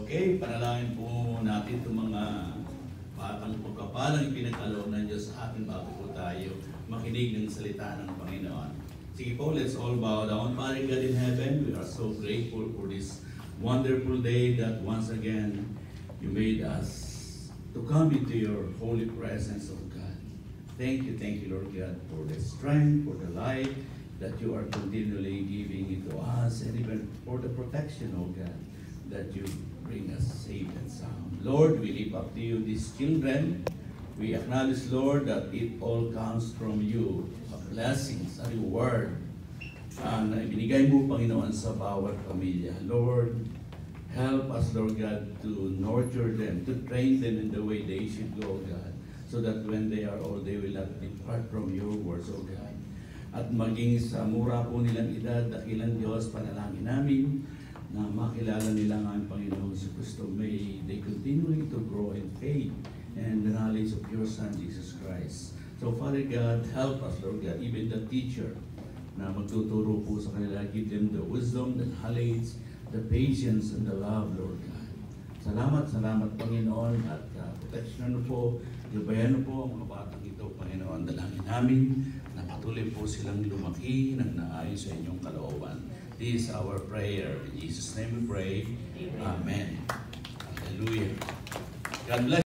Okay, panalangin po natin itong mga batang pagkapalang pinagkaloob ng Diyos sa atin bago po tayo makinig ng salita ng Panginoon. Sige po, let's all bow down. Father God in heaven, we are so grateful for this wonderful day that once again you made us to come into your holy presence, oh God. Thank you, Lord God, for the strength, for the life that you are continually giving it to us, and even for the protection, oh God, that you bring us safe and sound. Lord, we lift up to you these children. We acknowledge, Lord, that it all comes from you, blessings, a reward, na ibinigay mo, Panginoon, sa bawat pamilya. Lord, help us, Lord God, to nurture them, to train them in the way they should go, God, so that when they are old, they will not depart from your words, O God. At maging sa mura po nilang edad, dakilang Diyos, panalangin namin, na makilala nila nga ang Panginoon sa Kristo. May they continue to grow in faith and the knowledge of your Son, Jesus Christ. So, Father God, help us, Lord God, even the teacher na magtuturo po sa kanila, give them the wisdom, the knowledge, the patience, and the love, Lord God. Salamat, Panginoon, at protection po, gabayan po ang mga batang ito, Panginoon. Dalangin namin na patuloy po silang lumaki ng naayos sa inyong kalooban. This is our prayer. In Jesus' name we pray. Amen. Hallelujah. God bless.